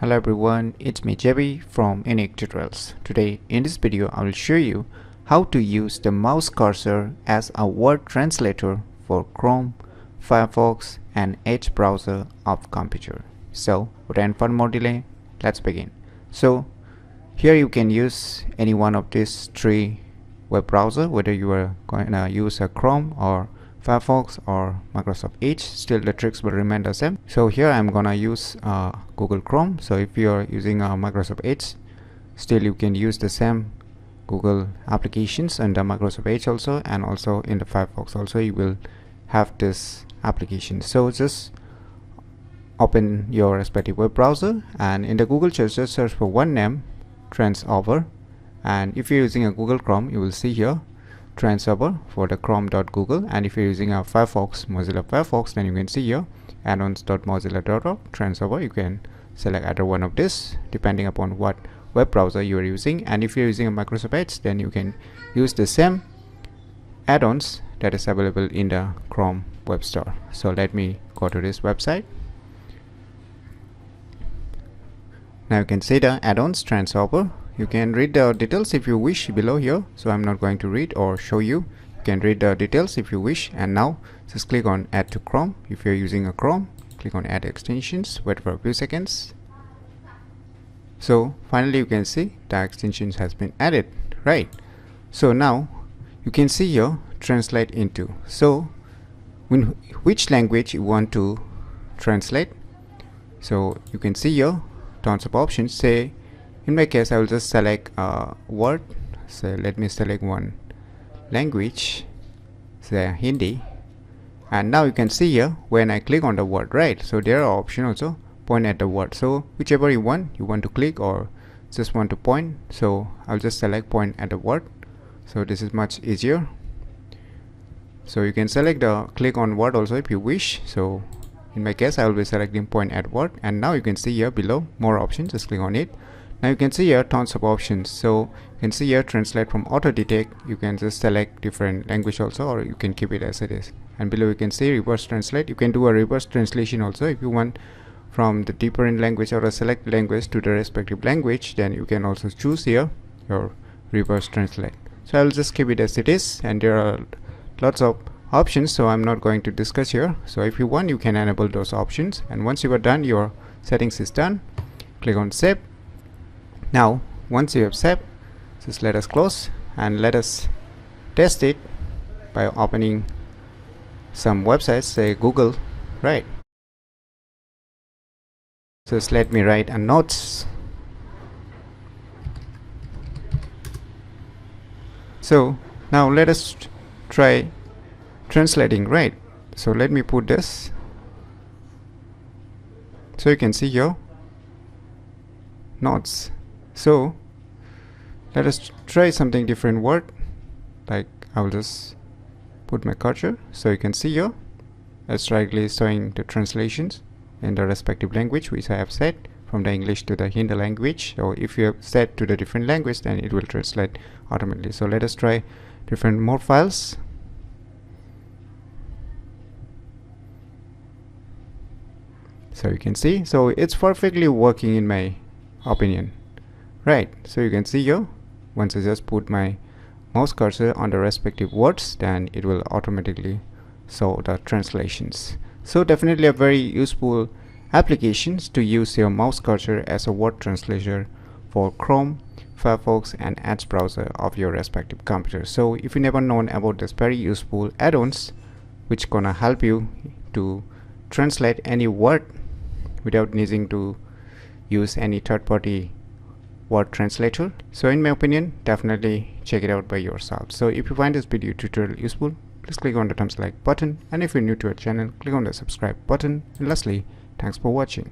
Hello everyone, it's me JB from UniqueTutorials. Today in this video I will show you how to use the mouse cursor as a word translator for Chrome, Firefox and Edge browser of computer. So without further more delay, let's begin. So here you can use any one of these three web browser, whether you are going to use a Chrome or Firefox or Microsoft Edge. Still the tricks will remain the same. So here I'm gonna use Google Chrome. So if you are using Microsoft Edge, still you can use the same Google applications under Microsoft Edge also, and also in the Firefox also you will have this application. So just open your respective web browser, and in the Google search, just search for one name, Transover. And if you're using a Google Chrome, you will see here Transover for the chrome.google, and if you're using a Firefox, Mozilla Firefox, then you can see here addons.mozilla.org Transover. You can select either one of this depending upon what web browser you are using. And if you're using a Microsoft Edge, then you can use the same add-ons that is available in the Chrome web store. So let me go to this website. Now you can see the add-ons Transover. You can read the details if you wish below here, so I'm not going to read or show you. You can read the details if you wish. And now just click on add to Chrome. If you're using a Chrome, click on add extensions, wait for a few seconds. So finally you can see the extensions has been added, right? So now you can see here translate into. So which language you want to translate. So you can see here tons of options. Say in my case, I will just select word. So let me select one language, say Hindi. And now you can see here when I click on the word, right? So there are options also point at the word. So whichever you want to click or just want to point. So I'll just select point at the word. So this is much easier. So you can select the click on word also if you wish. So in my case, I will be selecting point at word. And now you can see here below more options. Just click on it. Now you can see here tons of options. So you can see here translate from auto detect. You can just select different language also, or you can keep it as it is. And below you can see reverse translate. You can do a reverse translation also if you want from the different language or a select language to the respective language. Then you can also choose here your reverse translate. So I will just keep it as it is, and there are lots of options, so I'm not going to discuss here. So if you want, you can enable those options, and once you are done, your settings is done. Click on save. Now once you have saved, just let us close and let us test it by opening some websites, say Google, right? Just let me write a notes. So now let us try translating, right? So let me put this. So you can see here notes. So let us try something different word, like I will just put my cursor. So you can see here it's directly showing the translations in the respective language which I have set from the English to the Hindi language. So if you have set to the different language, then it will translate automatically. So let us try different more files. So you can see, so it's perfectly working in my opinion, right? So you can see here once I just put my mouse cursor on the respective words, then it will automatically show the translations. So definitely a very useful applications to use your mouse cursor as a word translator for Chrome, Firefox and Edge browser of your respective computer. So if you never known about this very useful add-ons which gonna help you to translate any word without needing to use any third-party word translator, so in my opinion, definitely check it out by yourself. So if you find this video tutorial useful, please click on the thumbs like button, and if you're new to our channel, click on the subscribe button. And lastly, thanks for watching.